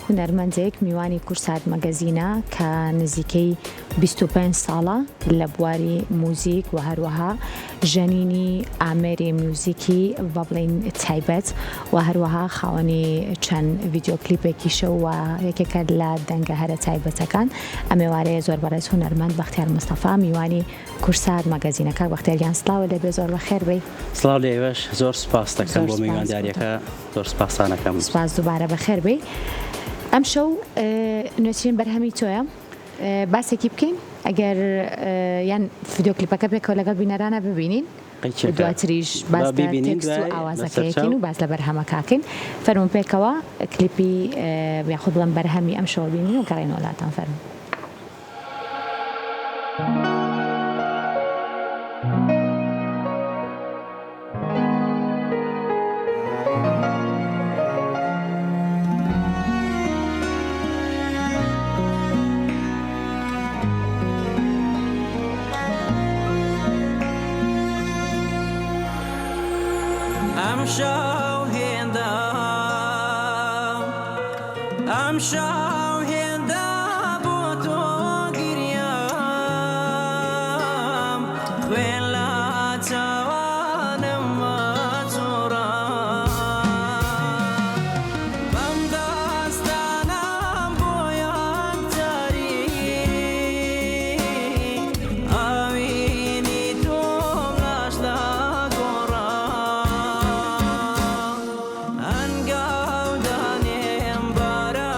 هونەرمەندێک میوانی کورسات مەگەزینە کە نزیکەی 25 ساڵە لە بواری موزیک و هەروەها ژەنینی ئامێری موزیکی بە بڵین تایبەت و هەروەها خاوەنی چەند ڤیدیۆ کلیپێکیشە و یەکێکە لە دەنگە هەرە تایبەتەکان ئەمێوارەیە زۆر بەڕێز هونەرمەند بەختیار مستەفا میوانی کورسات مەگەزینەکە بەختیاریان سڵاوە لێبێ زۆر بەخێر بێ. سڵاو لێوەش زۆر سپاس دەکەم بۆ میوانداریەکە زۆر سپاسانەکەم. سپاس دووبارە بەخێر بێ. ئەم شەو نوێترین بەرهەمی تۆیە باسێکی بکەین ئەگەر یان ڤیدیۆ کلیپەکە پێکەوە لەگەڵ بینەرانە ببینین دواتریش باس لە تێکست و ئاوازەکەیەکین و باس لە بەرهەمەکەکەین فەرمون پێکەوە کلیپی یاخود بڵێم بەرهەمی ئەم شەوە بینین و گەڕێنەوە وڵاتان فەرمون. I'm shawhinda boto giryam khwela tawanam matura bamdastanam boyan tari avini tom lashla gora angaudanem bara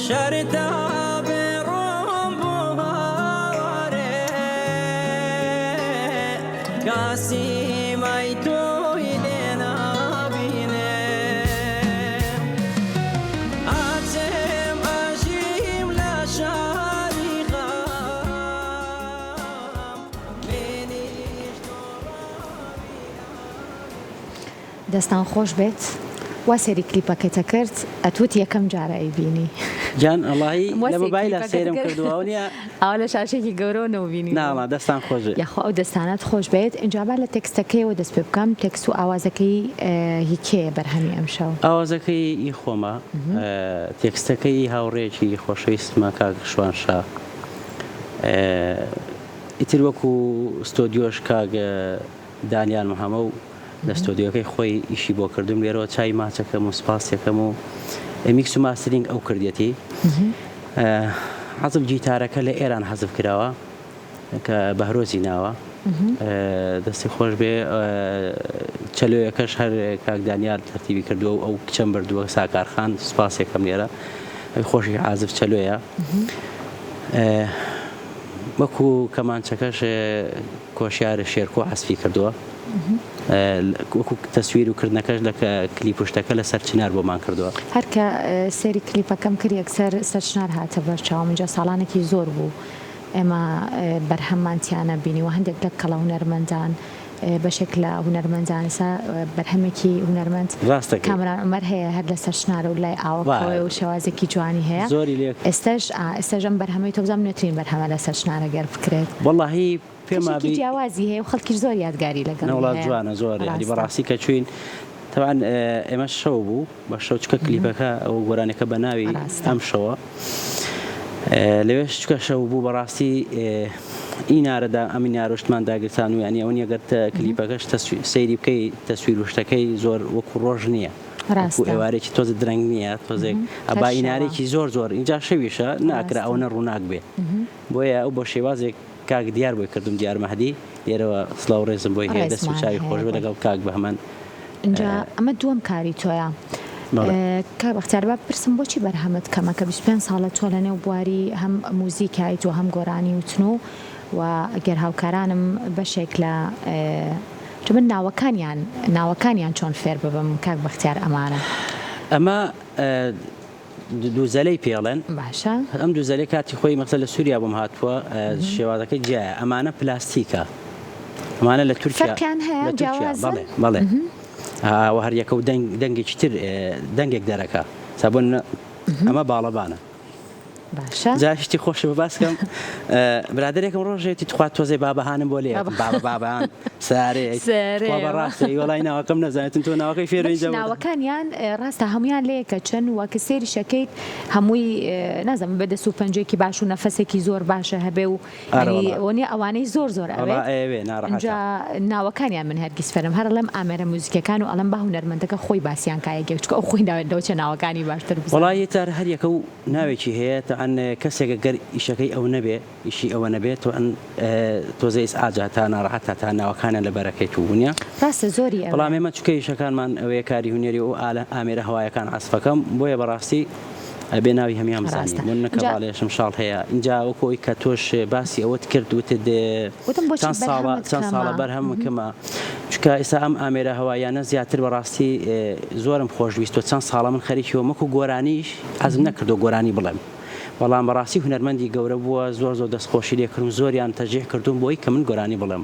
شرتا برام بواره کسی مای توی دینا بینه اتم اجیم لشاری خام بینیش دەستان خۆش بێت وا سێری کلیپەکەتە کرد ئەتوت یەکەم جارە ئەیبینی جان ئەڵڵاهی لە مۆبایلە سێرم کردووە نیە ئەوە لە شاشێکی گەورەوە نەوبینی ناڵا دەستان خۆشە یاخوا ئەو دەستانات خۆش بێت ئینجابا لە تێکستەکەیەوە دەست پێ بکەم تێکست و ئاوازەکەی هیکەیە بەرهەمی ئەم شەو ئاوازەکەی ئی خۆمە تێکستەکەی هاوڕێکی خۆشەویستمە کاک شوانشا ئیتر وەکو ستۆدیۆش کاک دانیال محەمە و لە ستۆدیۆکەی خۆی ئیشی بۆ کردوم لێرەوە چای ماچەکەم و سپاسیەکەم و میکس و ماسترینگ ئەو کردێتی حەزم جیتارەکە لە ئێران حەزف کراوە کە بەهرۆزی ناوە دەستی خۆش بێ چەلۆیەکەش هەر کاک دانیال تەرتیبی کردووە و ئەو کچەم بردووە ساکارخان سپاسیەکەم لێرە خۆشی حازف چەلۆیە وەکو کەمانچەکەش کۆشیارە شێرکۆ حەسفی کردووە وەکو تەسویر و کردنەکەش لە کلیپشتەکە لە سەر چنار بۆمان کردووە هەرکە سێری کلیپەکەم کرد یەکسەر سەر چنار هاتە بەرچاوم اینجا ساڵانێکی زۆر بوو ئێمە بەرهەممانتیانە بینی و هەندێک لە کەڵە هونەرمەندان بەشێک لە هونەرمەندانسا بەرهەمێکی هونەرمەند کامران عومەر هەیە هەر لە سەر شنارە و لای ئاوەکەوە و شێوازێکی جوانی هەیە ئێستاژ ئەم بەرهەمەی تۆ بزانم نوێترین بەرهەمە لە سەر شنارە گەر بکرێت وەڵڵاهی پێما جیاوازی هەیە و خەڵکیش زۆر یادگاری لەگەڵ وڵات جوانە زۆر یعنی بەڕاستی کە چوین تەوان ئێمە شەو بوو بە شەو چکە کلیپەکە ئەو گۆرانەکە بە ناوی ئەم شەوە لەوێش چکە شەو بوو بەڕاستی ئینارەدا ئەمین یاڕۆشتمان داگرسان و ینی ئەوەن یەگەر کلیپەکەش سەیری بکەی تەسویر وشتەکەی زۆر وەکو ڕۆژ نییە ڕاستە. ئێوارێکی تۆز درەنگ نییە تۆزێک ئەبا ئینارێکی زۆر اینجا شەویشە ناکرا ئەوە ڕووناک بێ بۆیە ئەو بۆ شێوازێک کاک دیار بۆی کردم دیار مەهدی لێرەوە سڵاو ڕێزم بۆی هەیە دەست و چاوی خۆش بێ لەگەڵ کاک بە هەمان اینجا ئەمە دووەم کاری تۆیە کا بەختیار با بپرسم بۆچی بەرهەمت کەمە کە 25 ساڵە تۆ لە نێو بواری هەم موزیکایت و هەم گۆرانی وتنۆ و ئەگەر هاوکارانم بەشێک لە من ناوەکانیان چۆن فێر ببم کاک بەختیار ئەمانە ئەمە دووزەلەی پێڵێن باشە ئەم دووزەلەی کاتی خۆی مەخسە لە سووریا بۆم هاتووە شێوازەکەی جیایە ئەمانە پلاستیکە ئەمانە لە تورکیا فەرقیان هەیە جیاوازن؟ بەڵێ و هەر یەکە و دەنگێکی تر دەنگێک دەرەکە سابۆن ئەمە باڵەبانە باشە جاشتی خۆش بەباسکەم برادێکم ڕۆژێتی توخوات تۆزێ بابەهانم بۆ لێ بابان سارێ بەڕاستی وڵای ناوەکەم نەزانێتن تۆ ناوەکەی فێرەی ناوەکانیان ڕاستە هەمویان لەیەکە چەند وەکە سێری شەکەیت هەمووی نازەم بەدەست و پەنجێکی باش و نەفەسێکی زۆر باشە هەبێ و وەنی ئەوانەی زۆر ئەوێ ناوەکانیان من هەرگیز فەرم هەر لەم ئامێرە موزیکەکان و ئەڵم بە هونەرمەندەکە خۆی باسییان کایەگە چکە ئەو خۆی داوێتەوە ناوەکانی باشتر وڵی تار هەر یەکە و ناوێکی هەیە ئەن کەسێکە گەر ئیشەکەی ئەو نەبێ ئیشی ئەوە نەبێت و ئەن تۆزەیس ئاجا تا ناڕەحەتە تا ناوەکانە لە بەرەکەیت و بوونیە ڕاستە زۆری بەڵام ئێمە چکە ئیشەکانمان ئەوەیە کاری هونێری و ئامێرە هەوایەکان عەسفەکەم بۆیە بەڕاستی ئەبێ ناوی هەمیان بزانین من نەکەڵێشم شاڵ هەیە اینجا وەکۆی کە تۆش باسی ئەوەت کرد وتت چەند ساڵە بەرهەمکەمە چکە ئێستا ئەم ئامێرە هەوایانە زیاتر بەڕاستی زۆرم خۆشویست و چەند ساڵە من خەریکیەوە مەکو گۆرانیش حەزم نەکردو گۆرانی بڵێم بەڵام بەڕاستی هونەرمەندی گەورە بووە زۆر دەستخۆشی لێکردم زۆریان تەجێح کردوم بۆی کە من گۆرانی بڵێم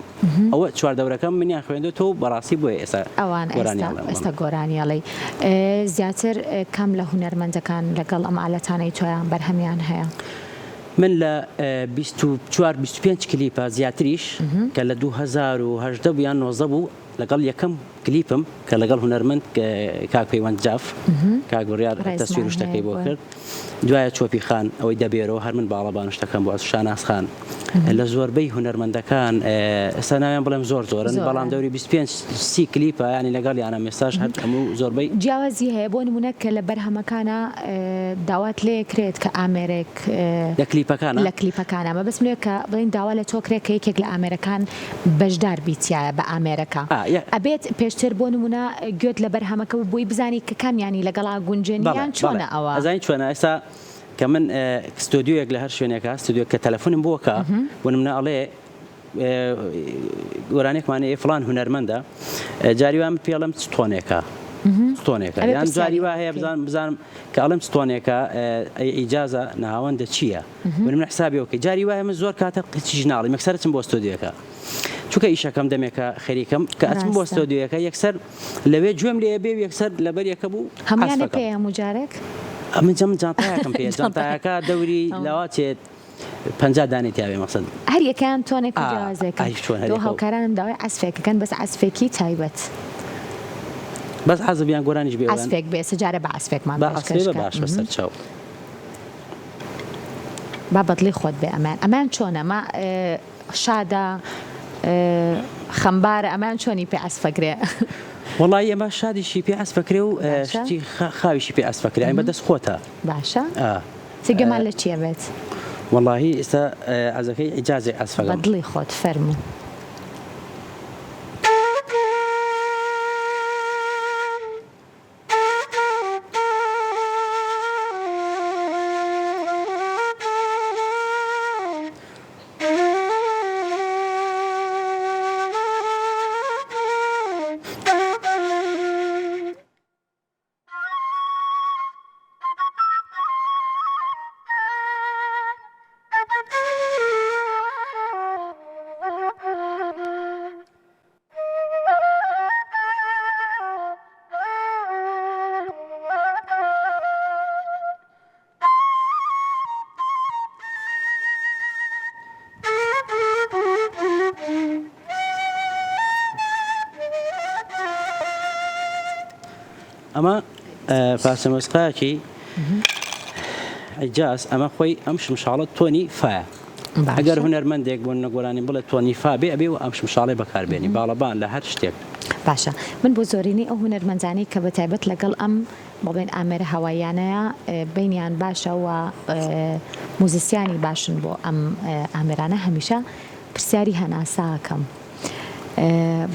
ئەوە چواردەورەکەم منیان خوێندێتەوە بەڕاستی بۆیە ئێستا ئێستا گۆرانیاڵی زیاتر کەم لە هونەرمەندەکان لەگەڵ ئەم ئالەتانەی تۆیان بەرهەمیان هەیە من لە 24-25 کلیپە زیاتریش کە لە 2018 بوویان 19 بوو لەگەڵ یەکەم کلیپم کە لەگەڵ هونەرمەند کاک پەیوەند جاف کاک بڕیار تەسویر شتەکەی بۆ کرد دوایە چۆپی خان ئەوەی دەبێرەوە هەر من باڵەبان شتەکەم بۆ شاناس خان لە زۆربەی هونەرمەندەکان ئێستا ناویان بڵێم زۆرن بەڵام دەوری 25 کلیپە ینی لەگەڵ یانە مێساژ هەر هەموو زۆربەی جیاوازی هەیە بۆ نمونە کە لە بەرهەمەکانە داوات لێ کرێت کە ئامێرێک لە کلیپەکانە مە بەس کە بڵین داوا لە تۆ کرێت کە یەکێک لە ئامێرەکان بەشدار بیتیایە بە ئامێرەکە ئەبێت پێشتر بۆ نمونە گوێت لە بەرهەمەکە بۆی بزانی کە کامیانی لەگەڵا گونجێنیان چۆنە ئەوە ئەزانی چۆنە ئێستا کە من ستۆدیۆیەک لە هەر شوێنێکە ستۆدیۆ کە تەلەفۆنم بۆکە بۆ نمونە ئەڵێ گۆرانێکمانەیە فڵان هونەرمەندە جاریوان پێڵم ستۆنێکە یان جاری وا هەیە بزانم کە ئەڵم ستۆنێکە ئیجازە ناوەندە چییە من حسابیەوەکەی جاری وایە من زۆر کاتە قچی ژناڵی مەکسەرچم بۆ ستۆدیۆەکە چونکە ئیشەکەم دەمێکە خەریکەم کە ئەچم بۆ ستۆدیۆەکە یەکسەر لەوێ گوێم لێ بێ و یەکسەر لەبەر یەکە بوو هەموویانە پێ هەموو جارێک ئەمە جانتایەکەم پێ جانتایەکە دەوری لاواتێت 50 دانی تیاوێ مەقسەد هەر یەکیان تۆنێک جیاوازەکە تۆ هاوکارانم داوای ئەسفێکەکەن بەس ئەسفێکی تایبەت بەس حەزبیان گۆرانیش بێ ئەسفێک بێ سەجارە بە ئەسفێکمان باش بەسەر چاو با بەدڵی خۆت بێ ئەمان چۆنە مە شادە خەمبارە ئەمان چۆنی پێ ئەسفەکرێ وڵی ئەمە شادیشی پێ ئەسفەکرێ و شتی خاویشی پێ ئەسفەکرێ ئەمە دەست خۆتە باشە سێگەمان لە چیە بێت وڵی ئێستا ئەزەکەی ئیجازێ ئەسفەکە بەدڵی خۆت فەرموو ئەمە پاسەمەسقاکی ئەیجاز ئەمە خۆی ئەم شمشاڵە تۆنی فایە ئەگەر هونەرمەندێک بۆ نەگۆرانی بڵێت تۆنی فا بێ ئەبێ و ئەم شمشاڵی بەکاربێنی باڵەبان لە هەر شتێک باشە من بۆ زۆرینەی ئەو هونەرمەنجانەی کە بەتایبەت لەگەڵ ئەم بڵێن ئامێرە هەواییانەیە بینیان باشە و موزیسیانی باشن بۆ ئەم ئامێرانە هەمیشە پرسیاری هەناساکەم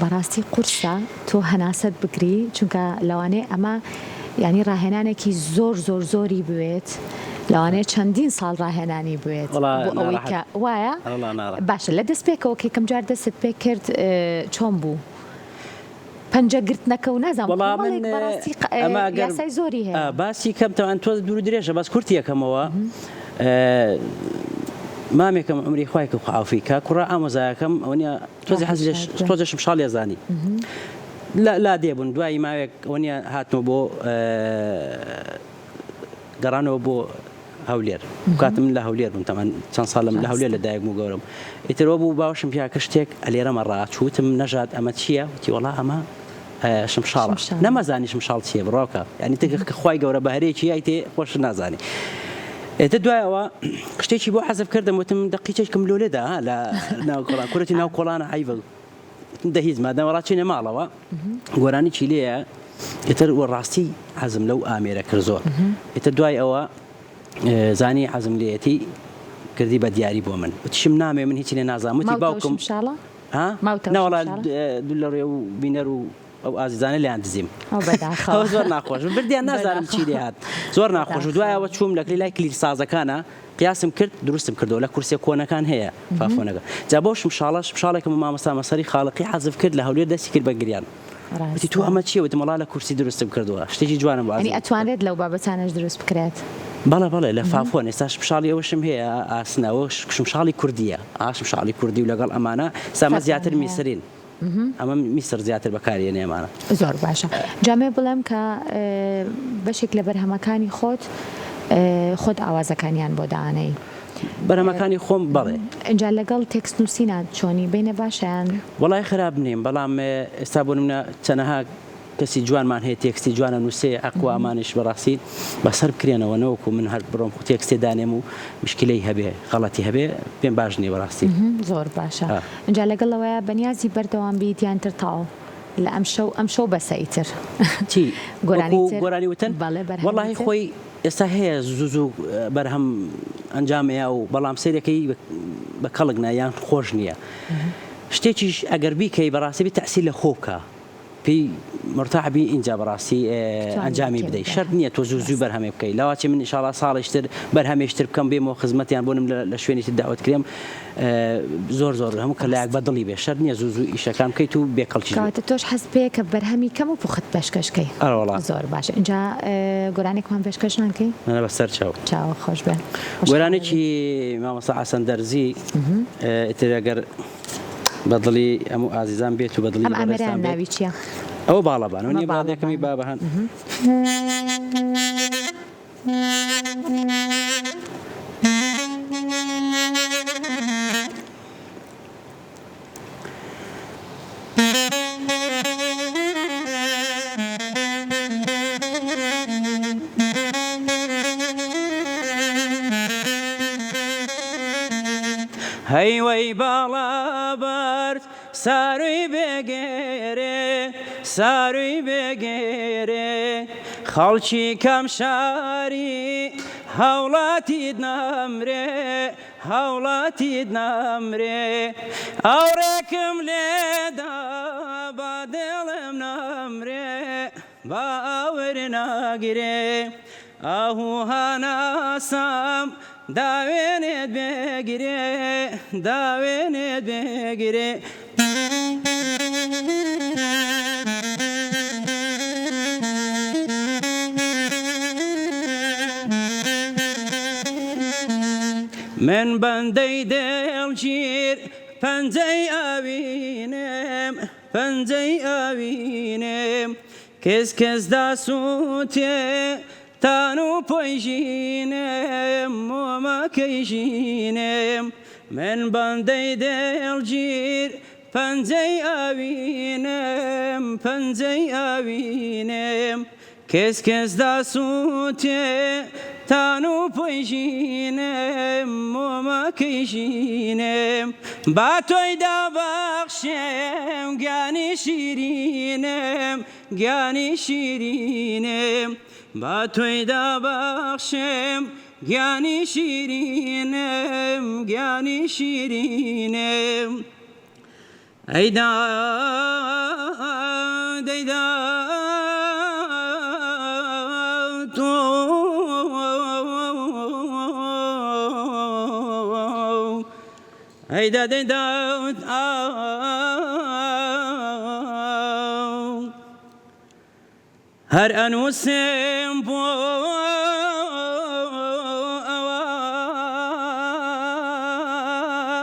بەڕاستی قورسە تۆ هەناسەت بگری چونکە لەوانەیە ئەمە ینی ڕاهێنانێکی زۆر زۆر زۆری بوێت لەوانەیە چەندین ساڵ ڕاهێنانی بوێت بۆ ئەوەی کە وایە باشە لە دەست پێکەوە کێکم جار دەست پێ کرد چۆن بوو پەنجە گرتنەکە و نازانم یاسای زۆری هەیە باسی کەمتەوان تۆ دوور درێژە باس کورتی یەکەمەوە مامێکم ئەمری خوای کە خواافیکە کوڕە ئامۆزایەکەم ئەوە تۆزی حەز تۆزەشم شاڵ ێزانی لا دێبوون دوایی ماوێک ئەوە هاتمە بۆ گەڕانەوە بۆ هەولێر کاتم لە هەولێر بووم تەمان چەند ساڵم لە هەولێر لەدایک بوو گەورم ئیترەوە بوو باوشم پیاکە شتێک ئەلێرەمە ڕاچوتم نەژات ئەمە چییە وتی وەڵا ئەمە شمشاڵە نەمەزانی شمشاڵ چییە بڕۆکە ینی تکە خوای گەورە بەهرەیەکی یای تێ خۆش نازانی ئێتە دوایەوە شتێکی بۆ حەزف کردم وتم دقیقێکم لۆلێدا لە ناو کۆڵان کوڕەتی ناو کۆڵانە عیبە دەهیز مادەمەڕاچینە ماڵەوە گۆرانی چی لێیە ئێتر وەڕاستی حەزم لەو ئامێرە کرد زۆر ئێتە دوای ئەوە زانی حەزم لێتی کردی بە دیاری بۆ من وتیشم نامێ من هیچی لێ نازانم باوکم ناوەڵا دوو لە ڕێ و بینەر و ئەو ئازیزانە لێیان دزیم زۆر ناخۆش بردیان نازانم چی لێ هات زۆر ناخۆش و دوایەوە چووم لە لای کلیر سازەکانە قیاسم کرد دروستم کردەوە لە کورسێ کۆنەکان هەیە فافۆنەکە جا بۆ شمشاڵێکم مامەستا مەسەری خاڵقی حەزف کرد لە هەولێر دەستی کرد بە گریان وتی تو ئەمە چیە وتم وەڵا لە کورسی دروستم کردووە شتێکی جوانم باز ئەتوانێت لەو بابەتانەش دروست بکرێت بەڵێ لە فافۆن ئێستا شمشاڵی ئەوەشم هەیە ئاسنەوە شمشاڵی کوردیە شمشاڵی کوردی و لەگەڵ ئەمانە سامە زیاتر میسرین ئەمە میسر زیاتر بەکارێنێ ئێمانە زۆر باشە جامێ بڵێم کە بەشێک لە بەرهەمەکانی خۆت ئاوازەکانیان بۆ دانەی بەرهەمەکانی خۆم بەڵێ ئەجا لەگەڵ تێکست نووسینات چۆنی بینە باشیان وەڵای خراپ نیم بەڵام ئێستا بۆ نمونە چەنەها کەسی جوانمان هەیە تێکستی جوانە نووسێ ئەقوامانش بەڕاستی بەسەر بکرێنەوە نەوەکو من هەر بڕۆم تێکستێ دانێم و مشکلەی هەبێ غەڵەتی هەبێ پێم باش نییە بەڕاستی زۆر باشە ئەجا لەگەڵەوەیە بەنیازی بەردەوام بیتیان تر تاو لە ئەم شەو بەسەیتر چی گۆرانی وتن وەڵاهی خۆی ئێستا هەیە زوو بەرهەم ئەنجامەیە و بەڵام سیرەکەی بە کەڵک نایان خۆش نییە شتێکیش ئەگەر بیکەی بەڕاستی تەسیل لە خۆکە پێی مرتاحبی اینجا بەڕاستی ئەنجامی بدەیت شەرت نییە تۆ زوو بەرهەمێ بکەیت لەواچی من ئینشاڵڵا ساڵیشتر بەرهەمێشتر بکەم بێمەوە خزمەتیان بۆنم لە شوێنی داوت کرێم زۆر هەموو کە لایەک بەدڵی بێ شەرت نییە زوو ئیشەکان بکەیت و بێکەڵکی تۆش حەز پێ کە بەرهەمی کەم و پوخت پێشکەشکەی زۆر باشە اینجا گۆرانێکمان پێشکەش ناکەی منە بەسەر چاوە خۆش بێ گۆرانێکی مامەستا حەسەن دەرزی ئیتر ئەگەر بەدڵی ئەم ئازیزان بێت و بەدڵی ئەمەریان ناوی چییە؟ ئەو باڵەبان نیە باڵێکەمی بابەهان هەیوەی باڵەبەرد ساروی بێگێرێ خەڵکی کەم شاری هەوڵاتیت نەمرێ ئەوڕێکم لێدا با دڵم نەمرێ با ئەور ناگرێ ئەهوو هەناسەم داوێنێت بێگرێ من بەندەی دڵگیر پەنجەی ئاوینێم کەس داسووتێ تان و پۆیژینێم مۆمەکەیژینێم من بەندەی دڵگیر پەنجەی ئاوینێم کەس داسووتێ دەستان و پۆیژینم مۆمەکەیژینم با تۆی دابەخشێم گیانی شیرینم گیانی شیرینم با تۆی دابەخشێم گیانی شیرینم گیانی شیرینم ئەیدا دەیدا تۆ ئەیدا دەیدا هەر ئەنووسێم بۆ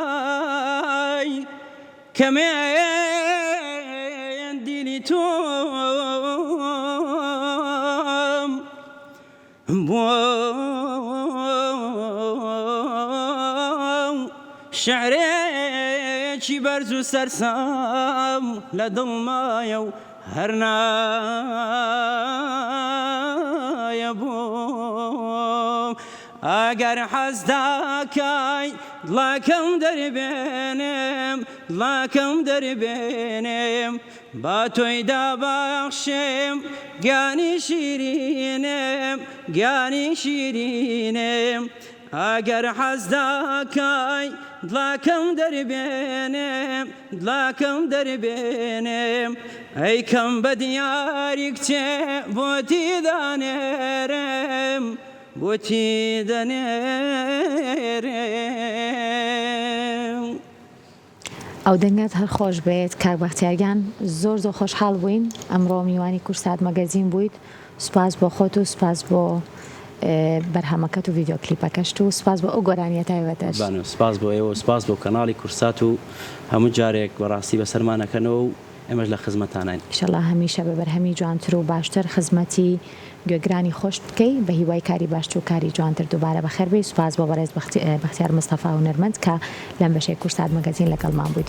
ئەوەی کەمێن دیلی تۆم بۆ شعرێکی بەرز و سەرسام لە دڵمایە و هەر نایە بۆم ئەگەر حەز دەکەی دڵەکەم دەربێنم دڵەکەم دەربێنم با تۆی دابەخشێم گیانی شیرینم گیانی شیرینم ئەگەر حەز دەکەی دڵەکەم دەربێنم دڵەکەم دەربێنم ئەیکەم بە دیاری کچێ بۆتی دانێرم بۆتی دەنێرم. ئەو دەنگات هەر خۆش بێت کاک بەختیارگیان زۆر زۆر خۆشحاڵ بووین ئەمڕۆ میوانی کورسات مەگەزین بوویت سوپاس بۆ خۆت و سوپاس بۆ بەرهەمەکەت و ڤیدیۆ کلیپەکەشت و سوپاس بۆ ئەو گۆرانیە تایبەتەش سوپاس بۆ ئێوە سوپاس بۆ کەناڵی کورسات و هەموو جارێک بەڕاستی بەسەرمانەکەنەوە و ئێمەش لە خزمەتانین ئینشەڵڵا هەمیشە بە بەرهەمی جوانتر و باشتر خزمەتی گوێگرانی خۆش بکەی بە هیوای کاری باشتر و کاری جوانتر دووبارە بەخێر بێی سوپاس بۆ بەڕێز بەختیار مستەفا هونەرمەند کە لەم بەشەی کورسات مەگەزین لەگەڵمان بوویت.